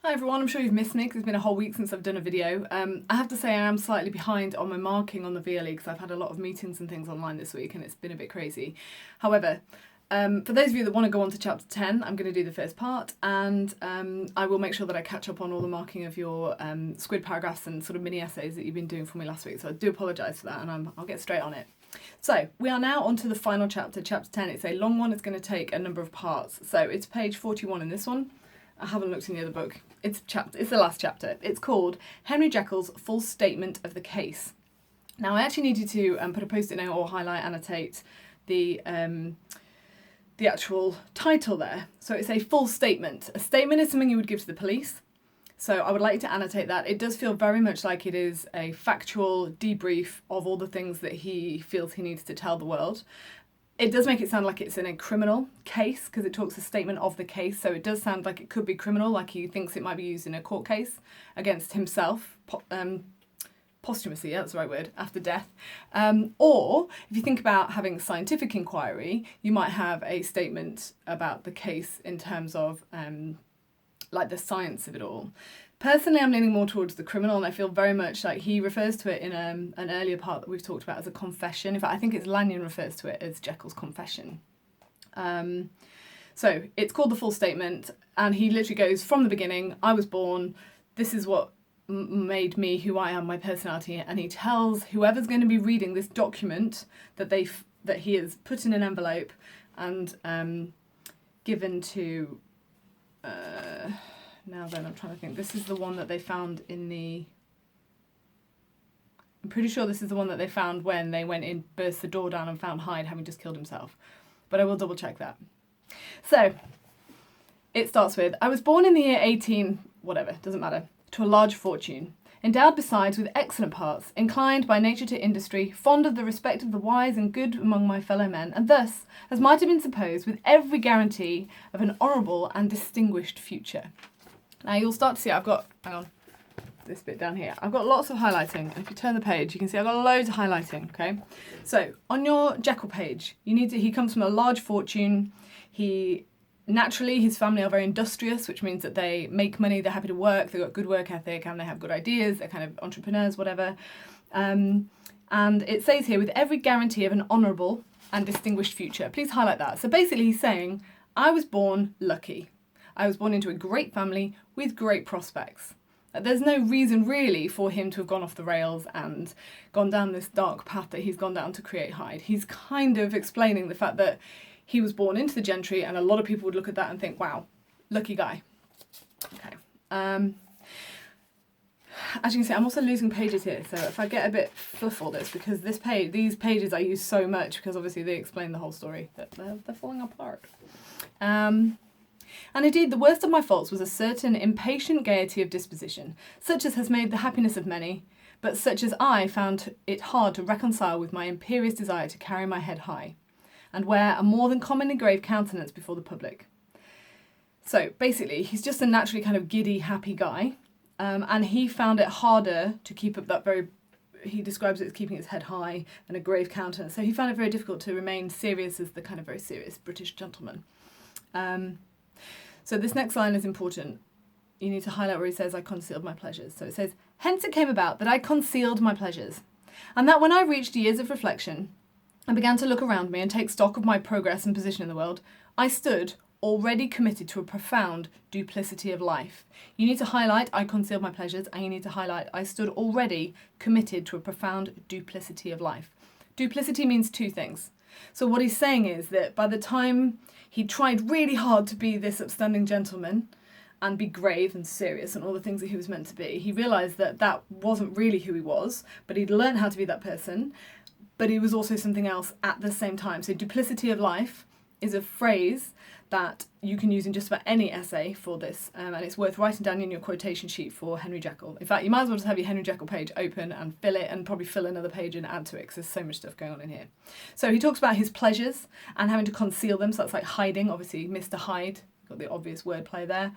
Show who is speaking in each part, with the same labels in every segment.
Speaker 1: Hi everyone, I'm sure you've missed me because it's been a whole week since I've done a video. I have to say I am slightly behind on my marking on the VLE because I've had a lot of meetings and things online this week and it's been a bit crazy. However, for those of you that want to go on to chapter 10, I'm going to do the first part and I will make sure that I catch up on all the marking of your squid paragraphs and sort of mini essays that you've been doing for me last week. So I do apologise for that and I'll get straight on it. So we are now on to the final chapter, chapter 10. It's a long one, it's going to take a number of parts. So it's page 41 in this one. I haven't looked in the other book. It's the last chapter. It's called Henry Jekyll's Full Statement of the Case. Now I actually need you to put a post-it note or highlight, annotate the actual title there. So it's a full statement. A statement is something you would give to the police. So I would like you to annotate that. It does feel very much like it is a factual debrief of all the things that he feels he needs to tell the world. It does make it sound like it's in a criminal case because it talks a statement of the case. So it does sound like it could be criminal, like he thinks it might be used in a court case against himself, posthumously, yeah, that's the right word, after death. Or if you think about having a scientific inquiry, you might have a statement about the case in terms of like the science of it all. Personally, I'm leaning more towards the criminal, and I feel very much like he refers to it in an earlier part that we've talked about as a confession. In fact, I think it's Lanyon refers to it as Jekyll's confession. So it's called the full statement, and he literally goes from the beginning, I was born, this is what made me who I am, my personality, and he tells whoever's going to be reading this document that he has put in an envelope and given to... Now then, I'm trying to think. This is the one that they found in the... I'm pretty sure this is the one that they found when they went in, burst the door down and found Hyde having just killed himself. But I will double check that. So, it starts with, I was born in the year 18... whatever, doesn't matter. To a large fortune. Endowed besides with excellent parts, inclined by nature to industry, fond of the respect of the wise and good among my fellow men, and thus, as might have been supposed, with every guarantee of an honourable and distinguished future. Now you'll start to see, I've got, hang on, this bit down here. I've got lots of highlighting, and if you turn the page, you can see I've got loads of highlighting, okay? So, on your Jekyll page, he comes from a large fortune. Naturally, his family are very industrious, which means that they make money, they're happy to work, they've got good work ethic, and they have good ideas, they're kind of entrepreneurs, whatever. And it says here, with every guarantee of an honourable and distinguished future. Please highlight that. So basically he's saying, I was born lucky. I was born into a great family with great prospects. There's no reason really for him to have gone off the rails and gone down this dark path that he's gone down to create Hyde. He's kind of explaining the fact that he was born into the gentry and a lot of people would look at that and think, wow, lucky guy. Okay. As you can see, I'm also losing pages here, so if I get a bit fluffled, it's because these pages I use so much because obviously they explain the whole story, that they're falling apart. And indeed, the worst of my faults was a certain impatient gaiety of disposition, such as has made the happiness of many, but such as I found it hard to reconcile with my imperious desire to carry my head high, and wear a more than commonly grave countenance before the public. So basically, he's just a naturally kind of giddy, happy guy, and he found it harder to keep up that he describes it as keeping his head high and a grave countenance, so he found it very difficult to remain serious as the kind of very serious British gentleman. So this next line is important. You need to highlight where he says, I concealed my pleasures. So it says, hence it came about that I concealed my pleasures, and that when I reached years of reflection, I began to look around me and take stock of my progress and position in the world, I stood already committed to a profound duplicity of life. You need to highlight, I concealed my pleasures, and you need to highlight, I stood already committed to a profound duplicity of life. Duplicity means two things. So what he's saying is that by the time he tried really hard to be this upstanding gentleman and be grave and serious and all the things that he was meant to be, he realised that that wasn't really who he was, but he'd learned how to be that person, but he was also something else at the same time. So duplicity of life is a phrase that you can use in just about any essay for this, and it's worth writing down in your quotation sheet for Henry Jekyll. In fact, you might as well just have your Henry Jekyll page open and fill it, and probably fill another page and add to it, because there's so much stuff going on in here. So he talks about his pleasures and having to conceal them, so that's like hiding, obviously Mr. Hyde, got the obvious wordplay there.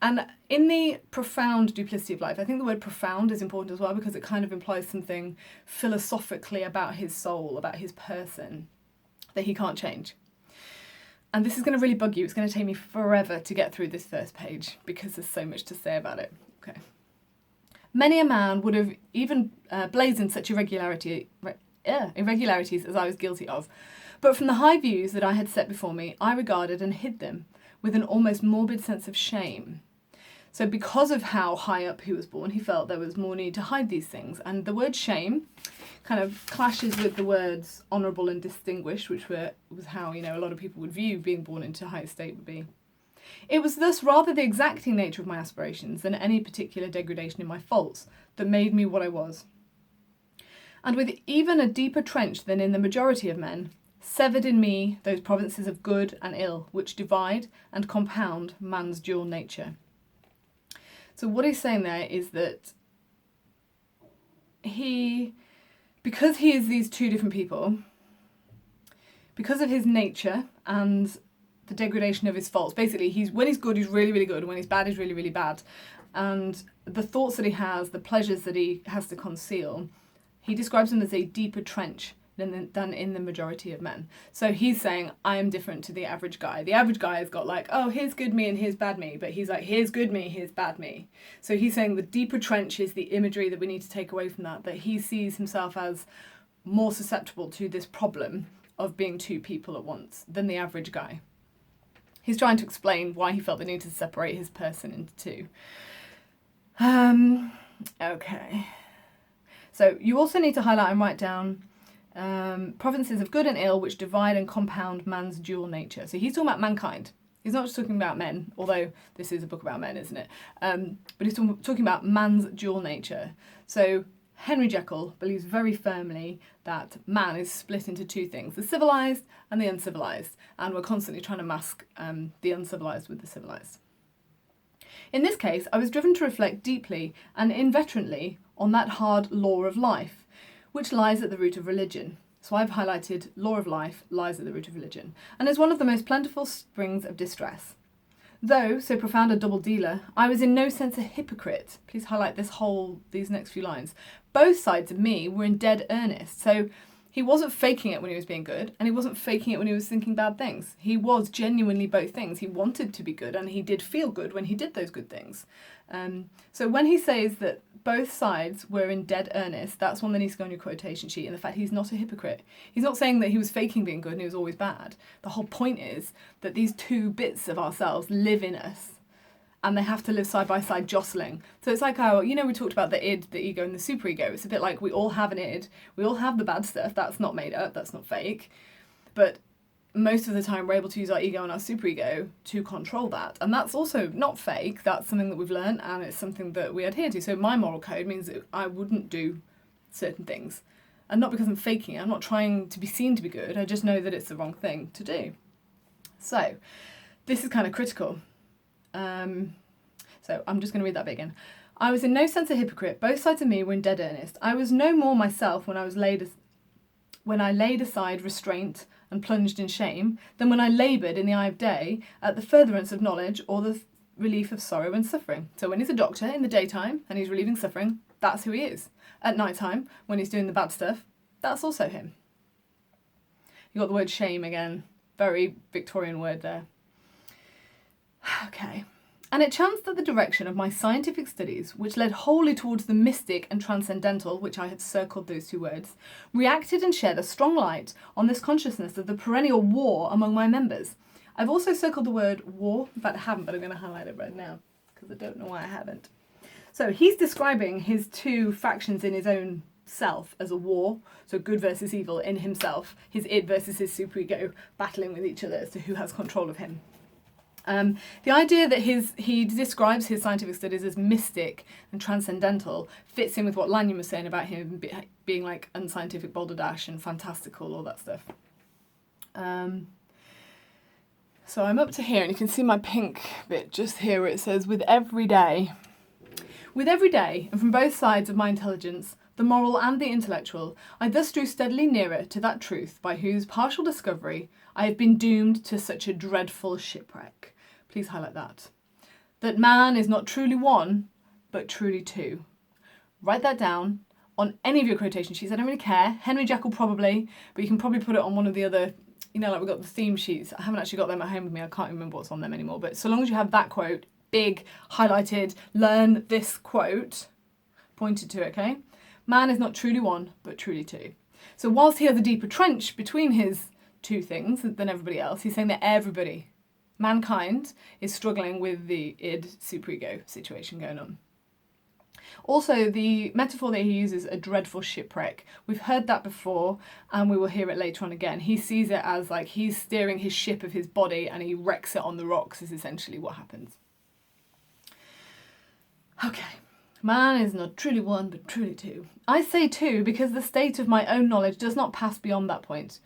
Speaker 1: And in the profound duplicity of life, I think the word profound is important as well, because it kind of implies something philosophically about his soul, about his person, that he can't change. and this is going to really bug you. It's going to take me forever to get through this first page because there's so much to say about it. Okay. Many a man would have even blazoned such irregularities as I was guilty of, but from the high views that I had set before me, I regarded and hid them with an almost morbid sense of shame. So because of how high up he was born, he felt there was more need to hide these things. And the word shame kind of clashes with the words honourable and distinguished, which was how, a lot of people would view being born into high estate would be. It was thus rather the exacting nature of my aspirations than any particular degradation in my faults that made me what I was. And with even a deeper trench than in the majority of men, severed in me those provinces of good and ill which divide and compound man's dual nature. So what he's saying there is that because he is these two different people, because of his nature and the degradation of his faults, basically when he's good, he's really, really good, and when he's bad, he's really, really bad. And the thoughts that he has, the pleasures that he has to conceal, he describes them as a deeper trench than in the majority of men. So he's saying, I am different to the average guy. The average guy has got like, oh, here's good me and here's bad me. But he's like, here's good me, here's bad me. So he's saying the deeper trench is the imagery that we need to take away from that he sees himself as more susceptible to this problem of being two people at once than the average guy. He's trying to explain why he felt the need to separate his person into two. Okay. So you also need to highlight and write down provinces of good and ill which divide and compound man's dual nature. So he's talking about mankind. He's not just talking about men, although this is a book about men, isn't it? But he's talking about man's dual nature. So Henry Jekyll believes very firmly that man is split into two things, the civilised and the uncivilised, and we're constantly trying to mask the uncivilised with the civilised. In this case, I was driven to reflect deeply and inveterately on that hard law of life, which lies at the root of religion. So I've highlighted law of life lies at the root of religion, and is one of the most plentiful springs of distress. Though so profound a double dealer, I was in no sense a hypocrite. Please highlight these next few lines. Both sides of me were in dead earnest. So he wasn't faking it when he was being good, and he wasn't faking it when he was thinking bad things. He was genuinely both things. He wanted to be good, and he did feel good when he did those good things. So when he says that both sides were in dead earnest, that's one that needs to go on your quotation sheet, and the fact he's not a hypocrite. He's not saying that he was faking being good and he was always bad. The whole point is that these two bits of ourselves live in us, and they have to live side by side, jostling. So it's like how, we talked about the id, the ego, and the superego. It's a bit like we all have an id, we all have the bad stuff, that's not made up, that's not fake, but most of the time we're able to use our ego and our superego to control that. And that's also not fake, that's something that we've learned, and it's something that we adhere to. So my moral code means that I wouldn't do certain things. And not because I'm faking it, I'm not trying to be seen to be good, I just know that it's the wrong thing to do. So this is kind of critical. So I'm just going to read that bit again. I was in no sense a hypocrite. Both sides of me were in dead earnest. I was no more myself when I laid aside restraint and plunged in shame than when I laboured in the eye of day at the furtherance of knowledge or the relief of sorrow and suffering. So when he's a doctor in the daytime and he's relieving suffering, that's who he is. At night time, when he's doing the bad stuff, that's also him. You got the word shame again. Very Victorian word there. Okay. And it chanced that the direction of my scientific studies, which led wholly towards the mystic and transcendental, which I have circled those two words, reacted and shed a strong light on this consciousness of the perennial war among my members. I've also circled the word war. In fact, I haven't, but I'm going to highlight it right now, because I don't know why I haven't. So he's describing his two factions in his own self as a war, so good versus evil in himself, his id versus his superego, battling with each other as to who has control of him. The idea that he describes his scientific studies as mystic and transcendental fits in with what Lanyon was saying about him being like unscientific balderdash and fantastical, all that stuff. So I'm up to here, and you can see my pink bit just here where it says, with every day, and from both sides of my intelligence, the moral and the intellectual, I thus drew steadily nearer to that truth by whose partial discovery I have been doomed to such a dreadful shipwreck. Please highlight that. That man is not truly one, but truly two. Write that down on any of your quotation sheets. I don't really care. Henry Jekyll probably, but you can probably put it on one of the other you know, like we've got the theme sheets. I haven't actually got them at home with me. I can't remember what's on them anymore. But so long as you have that quote, big, highlighted, learn this quote, pointed to it, okay? Man is not truly one, but truly two. So whilst he has a deeper trench between his two things than everybody else, he's saying that everybody, mankind, is struggling with the id superego situation going on. Also, the metaphor that he uses, a dreadful shipwreck, we've heard that before and we will hear it later on again. He sees it as like he's steering his ship of his body and he wrecks it on the rocks is essentially what happens. Okay, man is not truly one but truly two. I say two because the state of my own knowledge does not pass beyond that point.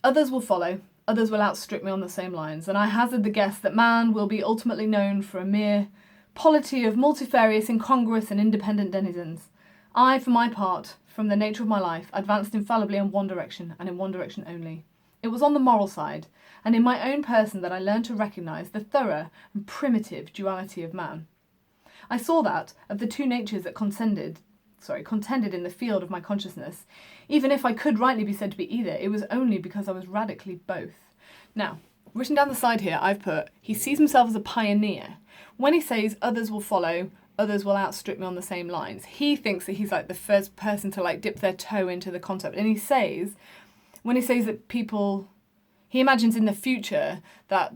Speaker 1: Others will follow, others will outstrip me on the same lines, and I hazard the guess that man will be ultimately known for a mere polity of multifarious, incongruous and independent denizens. I, for my part, from the nature of my life, advanced infallibly in one direction, and in one direction only. It was on the moral side, and in my own person that I learned to recognise the thorough and primitive duality of man. I saw that, of the two natures that contended in the field of my consciousness, even if I could rightly be said to be either, it was only because I was radically both. Now, written down the side here, I've put, he sees himself as a pioneer. When he says others will follow, others will outstrip me on the same lines, he thinks that he's like the first person to like dip their toe into the concept. And he says, when he says that people, he imagines in the future that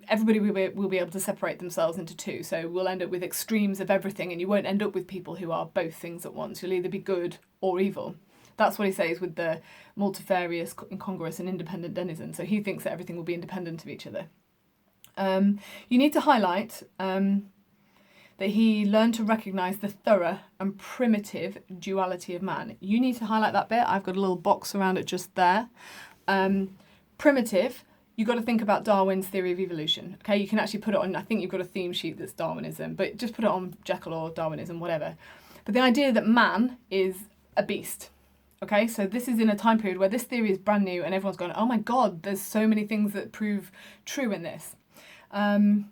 Speaker 1: everybody will be able to separate themselves into two. So we'll end up with extremes of everything and you won't end up with people who are both things at once. You'll either be good or evil. That's what he says with the multifarious, incongruous and independent denizen. So he thinks that everything will be independent of each other. You need to highlight that he learned to recognise the thorough and primitive duality of man. You need to highlight that bit. I've got a little box around it just there. Primitive, you've got to think about Darwin's theory of evolution. Okay, you can actually put it on, I think you've got a theme sheet that's Darwinism, but just put it on Jekyll or Darwinism, whatever. But the idea that man is a beast. Okay, so this is in a time period where this theory is brand new and everyone's going, oh my God, there's so many things that prove true in this. And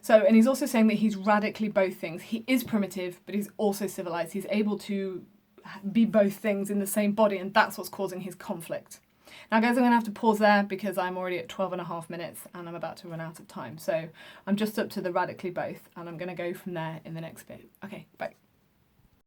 Speaker 1: he's also saying that he's radically both things. He is primitive, but he's also civilized. He's able to be both things in the same body, and that's what's causing his conflict. Now, guys, I'm going to have to pause there because I'm already at 12 and a half minutes and I'm about to run out of time. So I'm just up to the radically both, and I'm going to go from there in the next bit. Okay, bye.